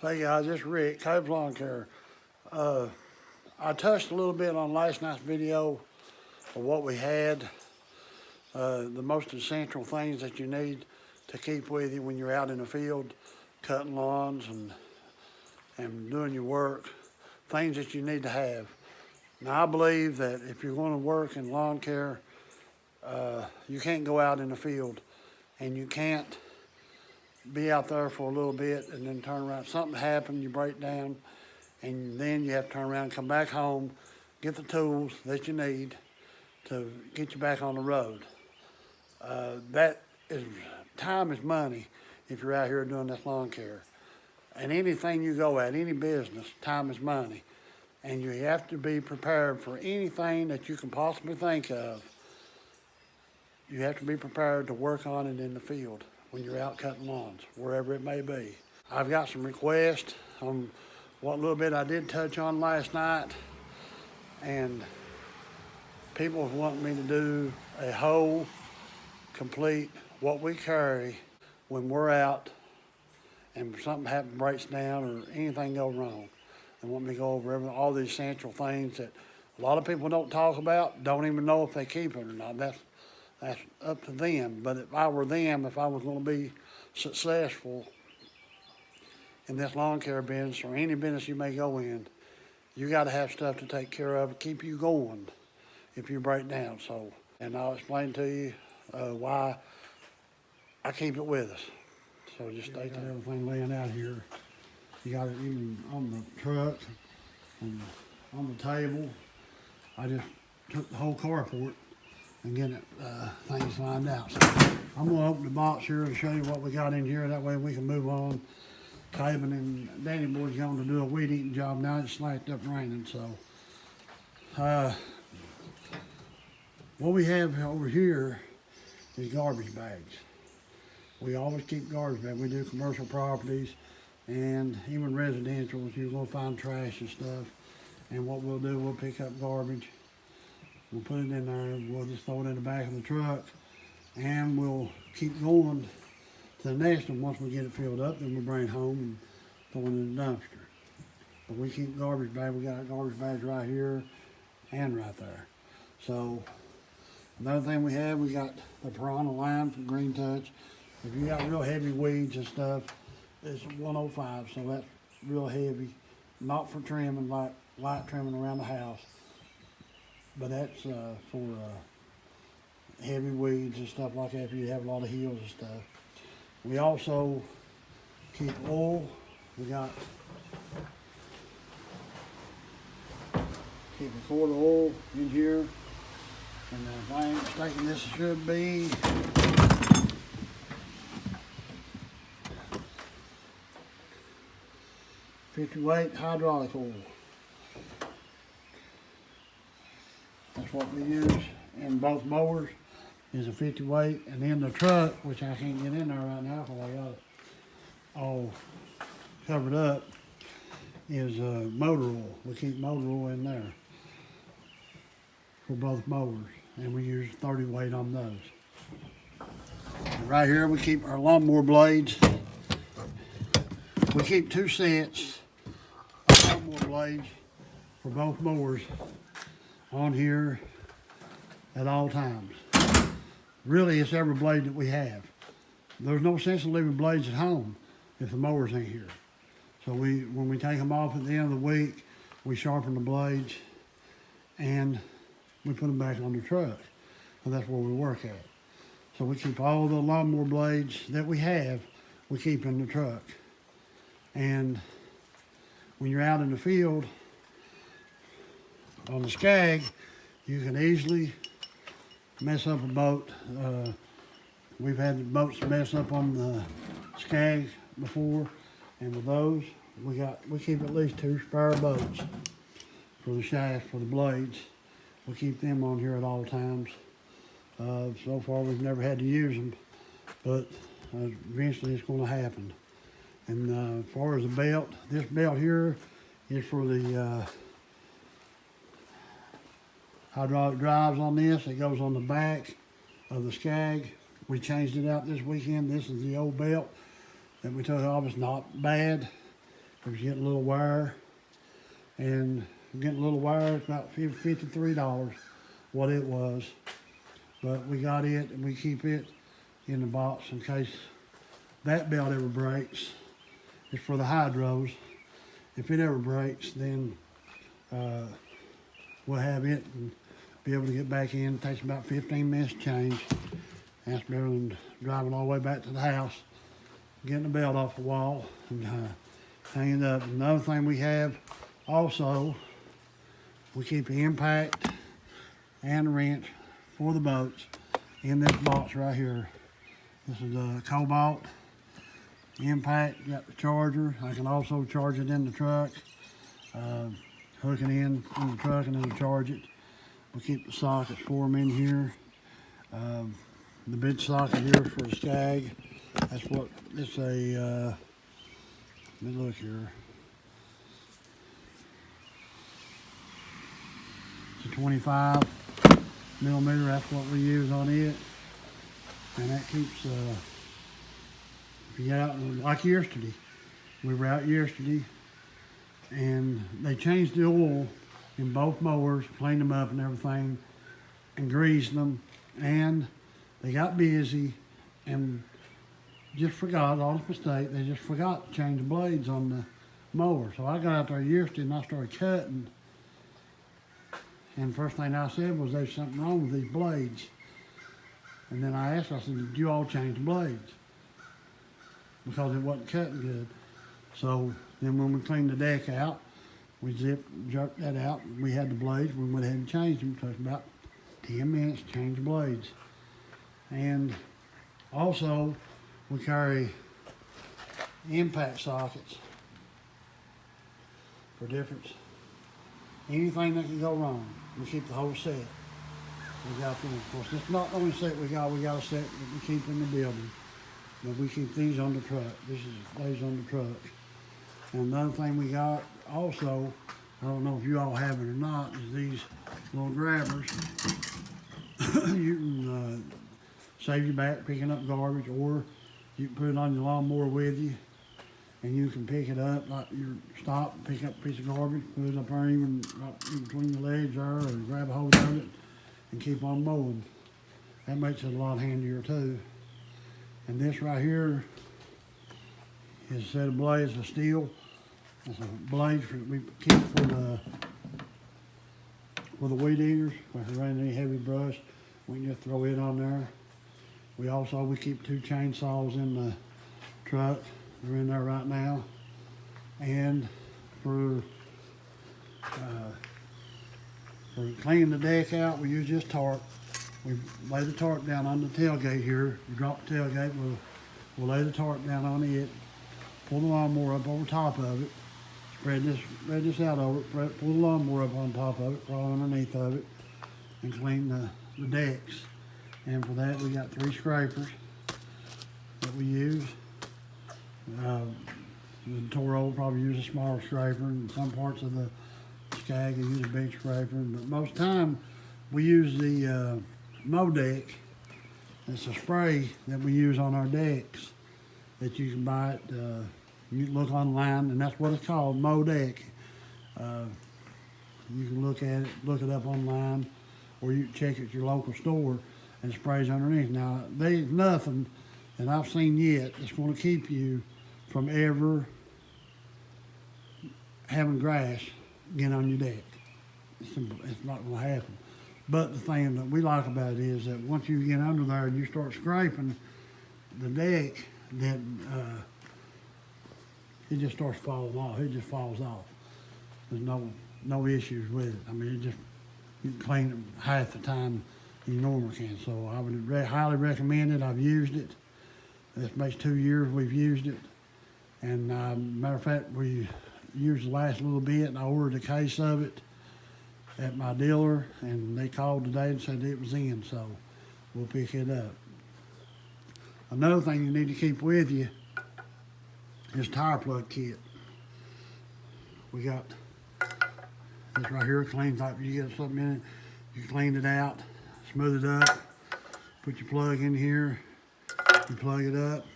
Hey guys, it's Rick, Kaleb Lawn Care. I touched a little bit on last night's video of what we had, the most essential things that you need to keep with you when you're out in the field, cutting lawns and doing your work, things that you need to have. Now I believe that if you're going to work in lawn care, you can't go out in the field and you can't be out there for a little bit and then turn around. Something happened, you break down, and then you have to turn around and come back home, get the tools that you need to get you back on the road. Time is money if you're out here doing this lawn care. And anything you go at, any business, time is money. And you have to be prepared for anything that you can possibly think of. You have to be prepared to work on it in the field when you're out cutting lawns, wherever it may be. I've got some requests on what little bit I did touch on last night, and people want me to do a whole, complete, what we carry when we're out and something happens, breaks down, or anything goes wrong. They want me to go over all the essential things that a lot of people don't talk about, don't even know if they keep it or not. That's up to them. But if I were them, if I was going to be successful in this lawn care business or any business you may go in, you got to have stuff to take care of, keep you going if you break down. So, and I'll explain to you why I keep it with us. So just stay tuned. Everything laying out here. You got it even on the truck and on the table. I just took the whole carport and get it, things lined out. So I'm gonna open the box here and show you what we got in here. That way we can move on. Kaleb and Danny boy's going to do a weed eating job now. It's slacked up raining, so. What we have over here is garbage bags. We always keep garbage bags. We do commercial properties and even residentials. You're gonna find trash and stuff. And what we'll do, we'll pick up garbage. We'll put it in there, we'll just throw it in the back of the truck, and we'll keep going to the next one. Once we get it filled up, then we'll bring it home and throw it in the dumpster. But we keep garbage bags. We got garbage bags right here and right there. So another thing we have, we got the piranha lime from Green Touch. If you got real heavy weeds and stuff, it's 105, so that's real heavy. Not for trimming, like light trimming around the house. But that's for heavy weeds and stuff like that if you have a lot of hills and stuff. We also keep oil. We got keep a quart of oil in here. And if I ain't mistaken, this should be .50 hydraulic oil. That's what we use in both mowers, is a 50 weight. And in the truck, which I can't get in there right now because I got it all covered up, is motor oil. We keep motor oil in there for both mowers. And we use 30 weight on those. And right here we keep our lawnmower blades. We keep 2 sets of lawnmower blades for both mowers on here at all times. Really, it's every blade that we have. There's no sense in leaving blades at home if the mowers ain't here. So when we take them off at the end of the week, we sharpen the blades and we put them back on the truck. And that's where we work at. So we keep all the lawnmower blades that we have, we keep in the truck. And when you're out in the field, on the Scag, you can easily mess up a boat. We've had the boats mess up on the Scag before, and with those, we keep at least 2 spare boats for the shaft, for the blades. We keep them on here at all times. So far, we've never had to use them, but eventually it's going to happen. And as far as the belt, this belt here is for the hydraulic drives on this. It goes on the back of the Scag. We changed it out this weekend. This is the old belt that we took off. It's not bad. It was getting a little wire, and getting a little wire, it's about $53 what it was. But we got it, and we keep it in the box in case that belt ever breaks. It's for the hydros. If it ever breaks, then we'll have it and be able to get back in. It takes about 15 minutes to change. That's better than driving all the way back to the house, getting the belt off the wall and hanging it up. Another thing we have also, we keep the impact and the wrench for the boats in this box right here. This is a Cobalt impact, got the charger. I can also charge it in the truck, hook it in the truck and then charge it. We keep the sockets for them in here. The big socket here is for the Scag. That's what, it's a, let me look here. It's a 25 millimeter, that's what we use on it. And that keeps, if you get out, like yesterday, we were out yesterday and they changed the oil in both mowers, cleaned them up and everything, and greased them, and they got busy and just forgot, honest mistake, they just forgot to change the blades on the mower. So I got out there yesterday and I started cutting, and the first thing I said was there's something wrong with these blades. And then I asked, I said, did you all change the blades? Because it wasn't cutting good. So then when we cleaned the deck out, we jerked that out. We had the blades. We went ahead and changed them. It took about 10 minutes to change the blades. And also, we carry impact sockets for difference. Anything that can go wrong, we keep the whole set. We got them. Of course, it's not the only set we got a set that we keep in the building. But we keep these on the truck. This is these on the truck. And another thing we got also, I don't know if you all have it or not, is these little grabbers. You can save your back picking up garbage, or you can put it on your lawnmower with you, and you can pick it up, like you stop, pick up a piece of garbage, put it up there even right in between the legs there, or grab a hold of it and keep on mowing. That makes it a lot handier too. And this right here is a set of blades of Stihl. It's a blade we keep for the weed eaters. If we're running any heavy brush, we can just throw it on there. We keep 2 chainsaws in the truck. They're in there right now. And for cleaning the deck out, we use this tarp. We lay the tarp down on the tailgate here. We drop the tailgate, we'll lay the tarp down on it, pull the lawnmower up over top of it, spread this out over it, pull the lawnmower up on top of it, crawl underneath of it, and clean the decks. And for that, we got 3 scrapers that we use. The Toro will probably use a smaller scraper, and some parts of the Scag will use a big scraper. But most of the time, we use the mow deck. It's a spray that we use on our decks that you can buy it. You can look online, and that's what it's called, mow deck. You can look at it, look it up online, or you can check at your local store and sprays underneath. Now, there's nothing that I've seen yet that's going to keep you from ever having grass get on your deck. It's not going to happen. But the thing that we like about it is that once you get under there and you start scraping the deck, then it just starts falling off. It just falls off. There's no issues with it. I mean, you can clean it half the time you normally can. So I would highly recommend it. I've used it. This makes 2 years we've used it. And matter of fact, we used the last little bit, and I ordered a case of it at my dealer, and they called today and said it was in, so we'll pick it up. Another thing you need to keep with you is tire plug kit. We got this right here, cleans like you get something in it, you clean it out, smooth it up, put your plug in here, you plug it up,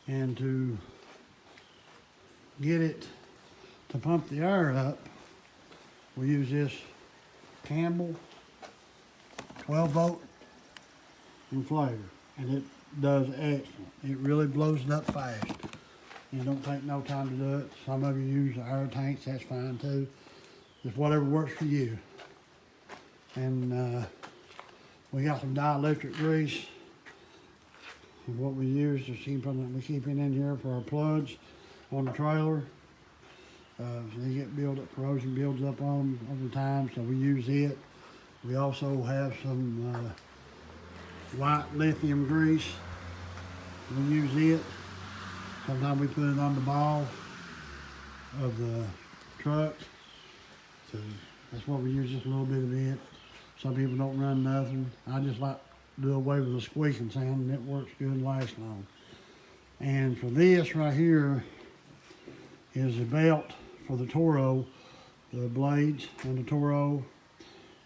and to get it to pump the air up, we use this Campbell 12-volt inflator, and it does excellent. It really blows it up fast. It don't take no time to do it. Some of you use the air tanks, that's fine too. Just whatever works for you. And we got some dielectric grease. And what we use is we keep it in here for our plugs on the trailer. So they get built up, corrosion builds up on them over time, so we use it. We also have some white lithium grease. We use it. Sometimes we put it on the ball of the truck. So that's what we use, just a little bit of it. Some people don't run nothing. I just like to do away with the squeaking sound, and it works good and lasts long. And for this right here is the belt for the Toro, the blades on the Toro.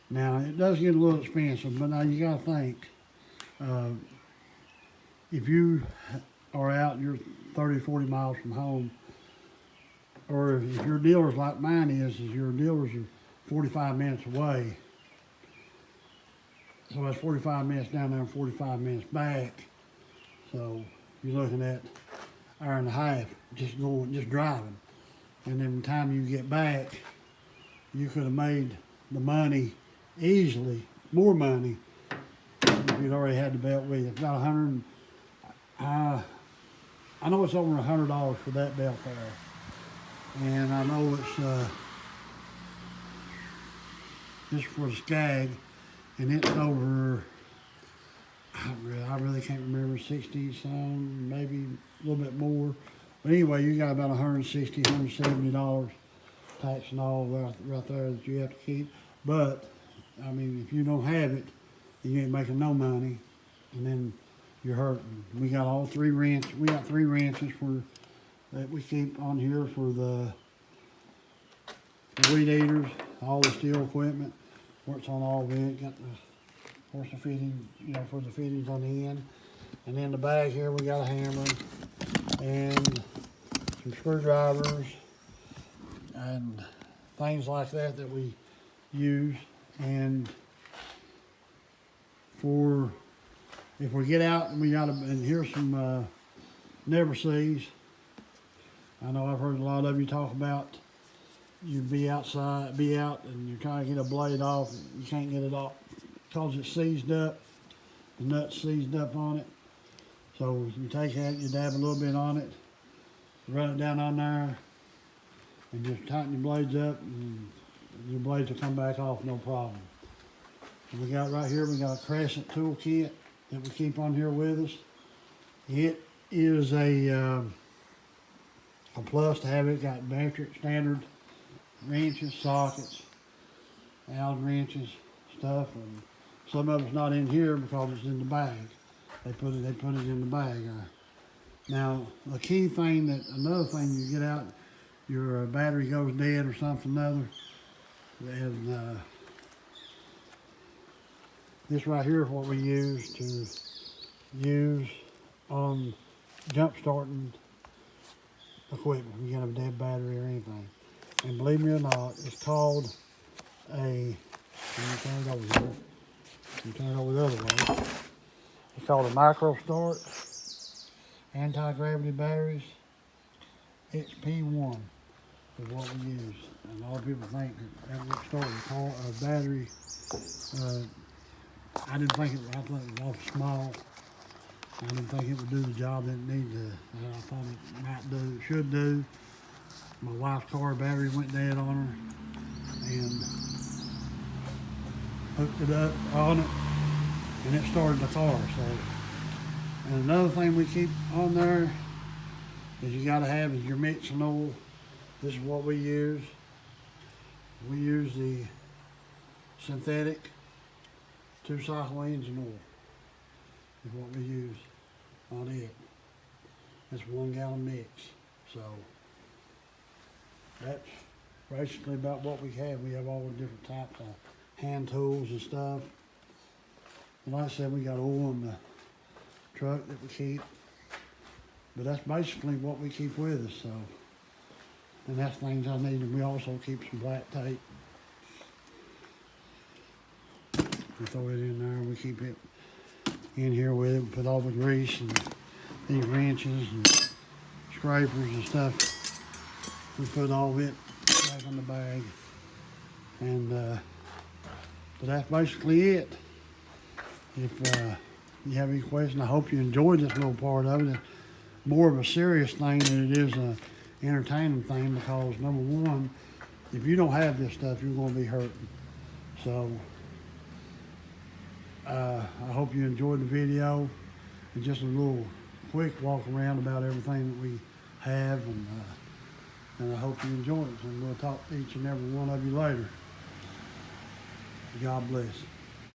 Now it does get a little expensive, but now you gotta think, if you are out, you're 30, 40 miles from home, or if your dealer's like mine is your dealers are 45 minutes away. So that's 45 minutes down there and 45 minutes back. So you're looking at an hour and a half just driving. And then by the time you get back, you could have made the money easily, more money, if you'd already had the belt with you. It's about I know it's over $100 for that belt there. And I know it's this is for the Scag, and it's over, I really can't remember, 60 some, maybe a little bit more. But anyway, you got about $160, $170 tax and all right there that you have to keep. But, I mean, if you don't have it, you ain't making no money, and then you're hurting. We got all three wrenches. We got three wrenches that we keep on here for the weed eaters, all the Stihl equipment. Works on all of it. Got the fitting, for the fittings on the end. And in the bag here, we got a hammer and some screwdrivers and things like that we use. And if we get out and here's some never sees. I know I've heard a lot of you talk about you'd be out and you're trying to get a blade off, and you can't get it off because it's seized up, the nut's seized up on it. So you take that, you dab a little bit on it, run it down on there, and just tighten your blades up, and your blades will come back off no problem. And we got right here, we got a Crescent tool kit that we keep on here with us. It is a plus to have it. Got metric standard wrenches, sockets, Allen wrenches, stuff, and some of it's not in here because it's in the bag. They put it in the bag. Now, the key thing another thing you get out, your battery goes dead or something other, and this right here is what we use on jump starting equipment. You get a dead battery or anything. And believe me or not, it's called let me turn it over here. You turn it over the other way. It's called a micro start anti-gravity batteries. It's P1 is what we use. And a lot of people think that would start a battery. I didn't think I thought it was awful small. I didn't think it would do the job that it needed to. I thought it should do. My wife's car battery went dead on her, and hooked it up on it, and it started the car. So, and another thing we keep on there is you got to have is your mixing oil. This is what we use. We use the synthetic 2-cycle engine oil. Is what we use on it. It's a 1 gallon mix. So that's basically about what we have. We have all the different types of hand tools and stuff. And like I said, we got oil in the truck that we keep. But that's basically what we keep with us. So And that's things I need, and we also keep some black tape. We throw it in there, and we keep it in here with it, put all the grease and these wrenches and scrapers and stuff. We put all of it back in the bag. And but that's basically it. If you have any questions, I hope you enjoyed this little part of it. It's more of a serious thing than it is a entertaining thing, because number one, if you don't have this stuff, you're going to be hurting. So I hope you enjoyed the video. It's just a little quick walk around about everything that we have, and I hope you enjoy it. And we'll talk to each and every one of you later. God bless.